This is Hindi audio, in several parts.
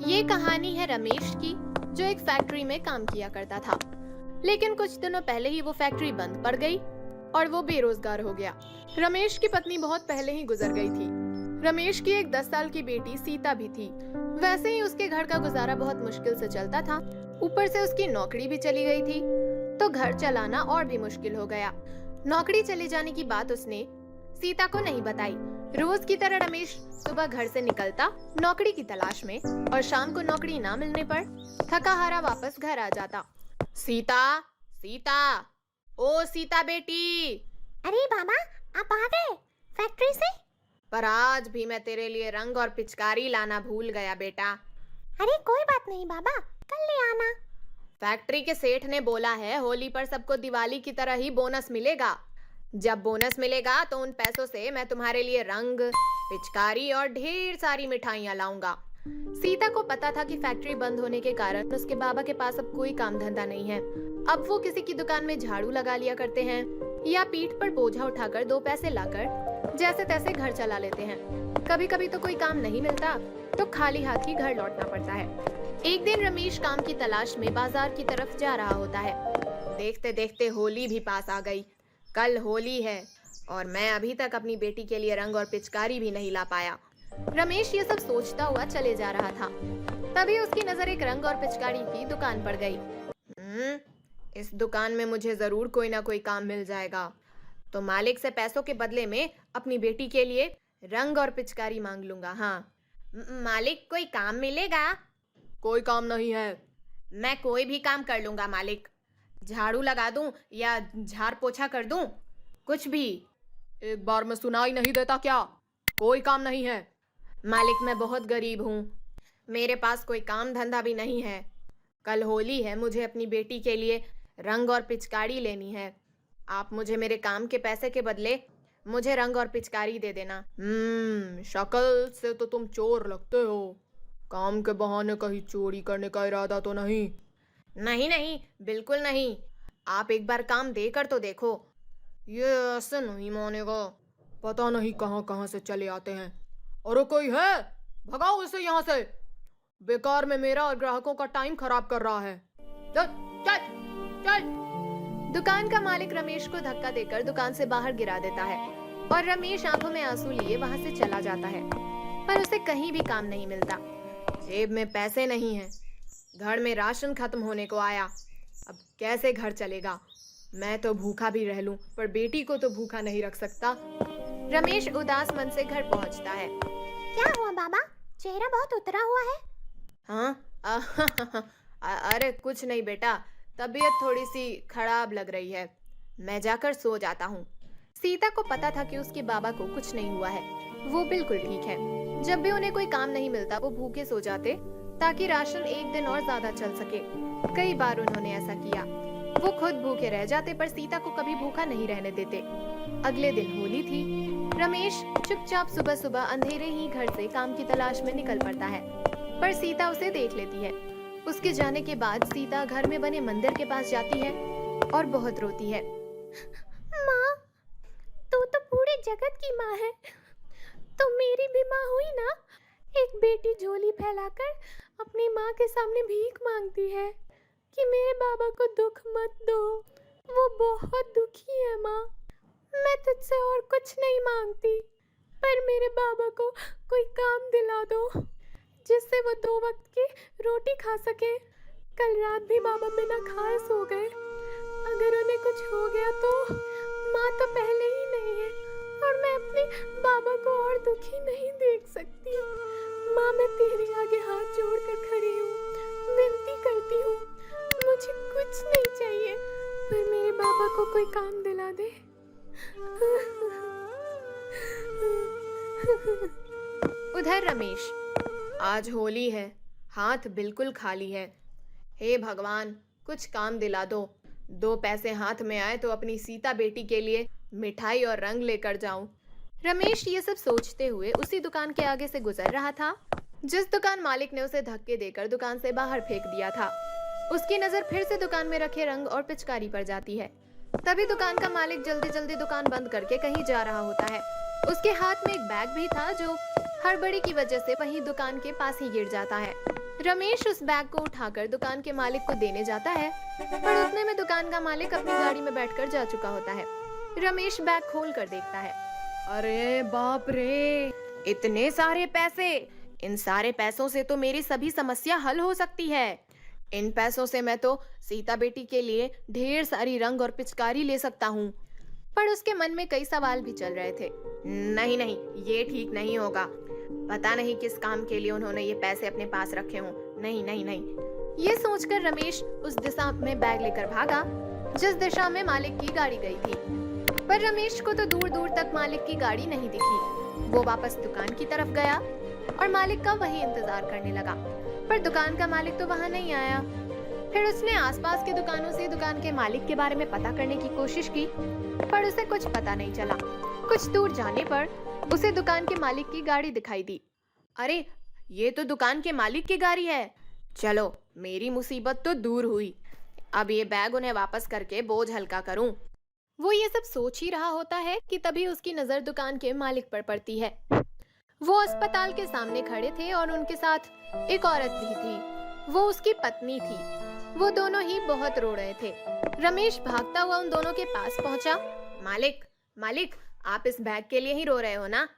ये कहानी है रमेश की, जो एक फैक्ट्री में काम किया करता था। लेकिन कुछ दिनों पहले ही वो फैक्ट्री बंद पड़ गई और वो बेरोजगार हो गया। रमेश की पत्नी बहुत पहले ही गुजर गई थी। रमेश की एक 10 साल की बेटी सीता भी थी। वैसे ही उसके घर का गुजारा बहुत मुश्किल से चलता था। ऊपर से उसकी नौकरी भी चली गई थी, तो घर चलाना और भी मुश्किल हो गया। नौकरी चले जाने की बात उसने सीता को नहीं बताई। रोज की तरह रमेश सुबह घर से निकलता नौकरी की तलाश में, और शाम को नौकरी ना मिलने पर थका हारा वापस घर आ जाता। सीता, सीता, ओ सीता बेटी। अरे बाबा, आप आ गए फैक्ट्री से? पर आज भी मैं तेरे लिए रंग और पिचकारी लाना भूल गया बेटा। अरे कोई बात नहीं बाबा, कल ले आना। फैक्ट्री के सेठ ने बोला है होली पर सबको दिवाली की तरह ही बोनस मिलेगा। जब बोनस मिलेगा तो उन पैसों से मैं तुम्हारे लिए रंग, पिचकारी और ढेर सारी मिठाइयाँ लाऊंगा। सीता को पता था कि फैक्ट्री बंद होने के कारण उसके बाबा के पास अब कोई काम धंधा नहीं है। अब वो किसी की दुकान में झाड़ू लगा लिया करते हैं या पीठ पर बोझा उठाकर 2 पैसे लाकर जैसे तैसे घर चला लेते हैं। कभी कभी तो कोई काम नहीं मिलता तो खाली हाथ ही घर लौटना पड़ता है। एक दिन रमेश काम की तलाश में बाजार की तरफ जा रहा होता है। देखते देखते होली भी पास आ गई। कल होली है और मैं अभी तक अपनी बेटी के लिए रंग और पिचकारी भी नहीं ला पाया। रमेश ये सब सोचता हुआ चले जा रहा था। तभी उसकी नजर एक रंग और पिचकारी की दुकान पर गई। इस दुकान में मुझे जरूर कोई ना कोई काम मिल जाएगा, तो मालिक से पैसों के बदले में अपनी बेटी के लिए रंग और पिचकारी मांग लूंगा। हाँ, मालिक कोई काम मिलेगा? कोई काम नहीं है। मैं कोई भी काम कर लूंगा मालिक। झाड़ू लगा दूं या झाड़ पोछा कर दूं, कुछ भी। एक बार में सुनाई नहीं देता क्या? कोई काम नहीं है मालिक, मैं बहुत गरीब हूँ, मेरे पास कोई काम धंधा भी नहीं है। कल होली है, मुझे अपनी बेटी के लिए रंग और पिचकारी लेनी है। आप मुझे मेरे काम के पैसे के बदले मुझे रंग और पिचकारी दे देना। शक्ल से तो तुम चोर लगते हो। काम के बहाने कहीं चोरी करने का इरादा तो नहीं? नहीं नहीं, बिल्कुल नहीं। आप एक बार काम देकर तो देखो। ये ऐसे नहीं मानेगा। पता नहीं कहाँ कहाँ से चले आते हैं। और कोई है, भगाओ उसे यहाँ से। बेकार में मेरा और ग्राहकों का टाइम खराब कर रहा है। चल चल चल। दुकान का मालिक रमेश को धक्का देकर दुकान से बाहर गिरा देता है और रमेश आंखों में आंसू लिए वहां से चला जाता है। पर उसे कहीं भी काम नहीं मिलता। जेब में पैसे नहीं है, घर में राशन खत्म होने को आया। अब कैसे घर चलेगा? मैं तो भूखा भी रह लूं, पर बेटी को तो भूखा नहीं रख सकता। रमेश उदास मन से घर पहुंचता है। क्या हुआ बाबा, चेहरा बहुत उतरा हुआ है? हाँ, अरे कुछ नहीं बेटा, तबीयत थोड़ी सी खराब लग रही है। मैं जाकर सो जाता हूँ। सीता को पता था कि उसके बाबा को कुछ नहीं हुआ है, वो बिल्कुल ठीक है। जब भी उन्हें कोई काम नहीं मिलता वो भूखे सो जाते ताकि राशन एक दिन और ज्यादा चल सके। कई बार उन्होंने ऐसा किया। वो खुद भूखे रह जाते पर सीता को कभी भूखा नहीं रहने देते। अगले दिन होली थी। रमेश चुपचाप सुबह सुबह अंधेरे ही घर से काम की तलाश में निकल पड़ता है, पर सीता उसे देख लेती है। उसके जाने के बाद सीता घर में बने मंदिर के पास जाती है और बहुत रोती है। माँ, तू तो पूरे जगत की माँ है, तो मेरी भी माँ हुई ना। एक बेटी झोली फैलाकर अपनी माँ के सामने भीख मांगती है कि मेरे बाबा को दुख मत दो, वो बहुत दुखी है माँ। मैं तुझसे और कुछ नहीं मांगती, पर मेरे बाबा को कोई काम दिला दो जिससे वो 2 वक्त की रोटी खा सके। कल रात भी बाबा बिना खाए सो गए। अगर उन्हें कुछ हो गया तो माँ तो पहले ही नहीं है, और मैं अपने बाबा को और दुखी नहीं देख सकती। माँ, मैं तेरे आगे हाथ जोड़कर खड़ी हूँ, विनती करती हूँ, मुझे कुछ नहीं चाहिए, पर मेरे बाबा को कोई काम दिला दे। उधर रमेश, आज होली है, हाथ बिल्कुल खाली है। हे भगवान, कुछ काम दिला दो। 2 पैसे हाथ में आए तो अपनी सीता बेटी के लिए मिठाई और रंग लेकर जाऊं। रमेश ये सब सोचते हुए उसी दुकान के आगे से गुजर रहा था जिस दुकान मालिक ने उसे धक्के देकर दुकान से बाहर फेंक दिया था। उसकी नजर फिर से दुकान में रखे रंग और पिचकारी पर जाती है। तभी दुकान का मालिक जल्दी जल्दी दुकान बंद करके कहीं जा रहा होता है। उसके हाथ में एक बैग भी था जो हड़बड़ी की वजह से वहीं दुकान के पास ही गिर जाता है। रमेश उस बैग को उठाकर दुकान के मालिक को देने जाता है, पर उतने में दुकान का मालिक अपनी गाड़ी में बैठकर जा चुका होता है। रमेश बैग खोल कर देखता है। अरे बाप रे, इतने सारे पैसे! इन सारे पैसों से तो मेरी सभी समस्या हल हो सकती है। इन पैसों से मैं तो सीता बेटी के लिए ढेर सारी रंग और पिचकारी ले सकता हूँ। पर उसके मन में कई सवाल भी चल रहे थे। नहीं नहीं, ये ठीक नहीं होगा। पता नहीं किस काम के लिए उन्होंने ये पैसे अपने पास रखे हों। नहीं नहीं नहीं। ये सोचकर रमेश उस दिशा में बैग लेकर भागा जिस दिशा में मालिक की गाड़ी गई थी। पर रमेश को तो दूर दूर तक मालिक की गाड़ी नहीं दिखी। वो वापस दुकान की तरफ गया और मालिक का वही इंतजार करने लगा, पर दुकान का मालिक तो वहां नहीं आया। फिर उसने आसपास के दुकानों से दुकान के मालिक के बारे में पता करने की कोशिश की, पर उसे कुछ पता नहीं चला। कुछ दूर जाने पर उसे दुकान के मालिक की गाड़ी दिखाई दी। अरे, ये तो दुकान के मालिक की गाड़ी है। चलो, मेरी मुसीबत तो दूर हुई। अब ये बैग उन्हें वापस करके बोझ हल्का करूं। वो ये सब सोच ही रहा होता है कि तभी उसकी नजर दुकान के मालिक पर पड़ती है। वो अस्पताल के सामने खड़े थे और उनके साथ एक औरत भी थी। वो उसकी पत्नी थी। वो दोनों ही बहुत रो रहे थे। रमेश भागता हुआ उन दोनों के पास पहुंचा। मालिक, मालिक, आप इस बैग के लिए ही रो रहे हो ना?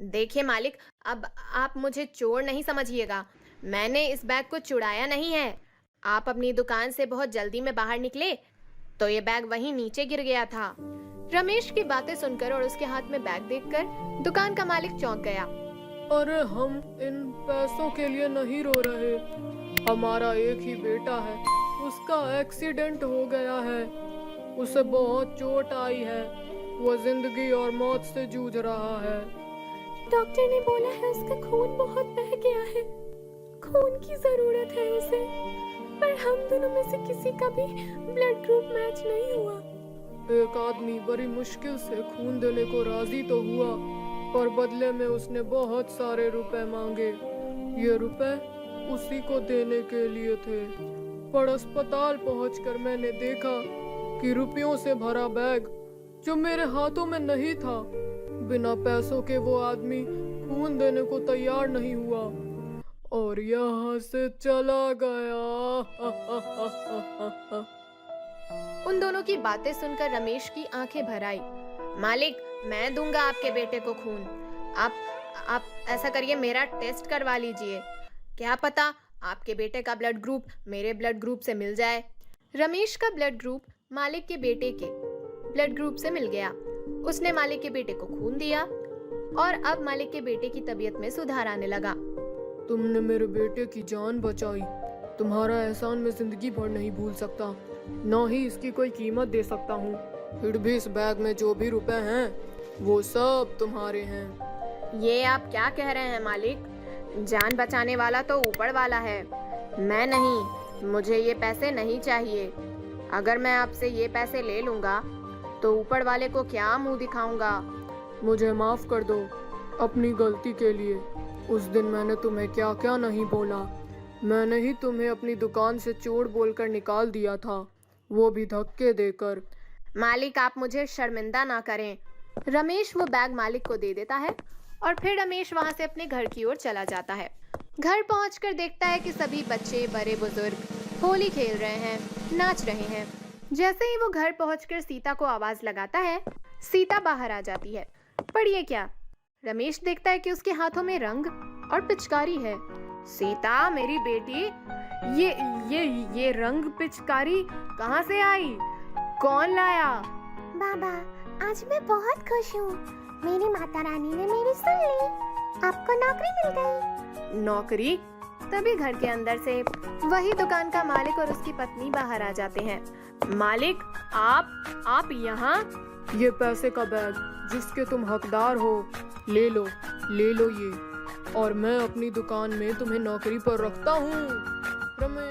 देखिए मालिक, अब आप मुझे चोर नहीं समझिएगा। मैंने इस बैग को चुराया नहीं है। आप अपनी दुकान से बहुत जल्दी में बाहर निकले तो ये बैग वहीं नीचे गिर गया था। रमेश की बातें सुनकर और उसके हाथ में बैग देखकर दुकान का मालिक चौंक गया। अरे, हम इन पैसों के लिए नहीं रो रहे। हमारा एक ही बेटा है, उसका एक्सीडेंट हो गया है। उसे बहुत चोट आई है। वो जिंदगी और मौत से जूझ रहा है। डॉक्टर ने बोला है उसका खून बहुत बह गया है। खून की जरूरत है उसे, पर हम दोनों में से किसी का भी ब्लड ग्रुप मैच नहीं हुआ। एक आदमी बड़ी मुश्किल से खून देने को राजी तो हुआ, पर बदले में उसने बहुत सारे रुपए मांगे। ये रुपए उसी को देने के लिए थे। पर अस्पताल पहुंचकर मैंने देखा कि रुपयों से भरा बैग जो मेरे हाथों में नहीं था, बिना पैसों के वो आदमी खून देने को तैयार नहीं हुआ और यहाँ से चला गया। उन दोनों की बातें सुनकर रमेश की आंखें भर आई। मालिक, मैं दूंगा आपके बेटे को खून। आप ऐसा करिए, मेरा टेस्ट करवा लीजिए। क्या पता आपके बेटे का ब्लड ग्रुप मेरे ब्लड ग्रुप से मिल जाए। रमेश का ब्लड ग्रुप मालिक के बेटे के ब्लड ग्रुप से मिल गया। उसने मालिक के बेटे को खून दिया और अब मालिक के बेटे की तबीयत में सुधार आने लगा। तुमने मेरे बेटे की जान बचाई। तुम्हारा एहसान मैं जिंदगी भर नहीं भूल सकता, ना ही इसकी कोई कीमत दे सकता हूँ। फिर भी इस बैग में जो भी रुपए हैं वो सब तुम्हारे हैं। ये आप क्या कह रहे हैं मालिक? जान बचाने वाला तो ऊपर वाला है, मैं नहीं। मुझे ये पैसे नहीं चाहिए। अगर मैं आपसे ये पैसे ले लूंगा तो ऊपर वाले को क्या मुंह दिखाऊंगा? मुझे माफ कर दो अपनी गलती के लिए। उस दिन मैंने तुम्हें क्या क्या नहीं बोला। मैंने ही तुम्हें अपनी दुकान से चोर बोलकर निकाल दिया था, वो भी धक्के देकर। मालिक, आप मुझे शर्मिंदा ना करें। रमेश वो बैग मालिक को दे देता है और फिर रमेश वहां से अपने घर की ओर चला जाता है। घर पहुंचकर देखता है कि सभी बच्चे, बड़े बुजुर्ग होली खेल रहे हैं, नाच रहे हैं। जैसे ही वो घर पहुंचकर सीता को आवाज लगाता है, सीता बाहर आ जाती है। पर ये क्या? रमेश देखता है कि उसके हाथों में रंग और पिचकारी है। सीता, मेरी बेटी, ये रंग पिचकारी कहाँ से आई? कौन लाया? बाबा, आज मैं बहुत खुश हूँ। मेरी माता रानी ने मेरी सुन ली। आपको नौकरी मिल गई। नौकरी? तभी घर के अंदर से वही दुकान का मालिक और उसकी पत्नी बाहर आ जाते हैं। मालिक, आप यहाँ? ये पैसे का बैग जिसके तुम हकदार हो, ले लो ये, और मैं अपनी दुकान में तुम्हें नौकरी पर रखता हूँ। रमेश।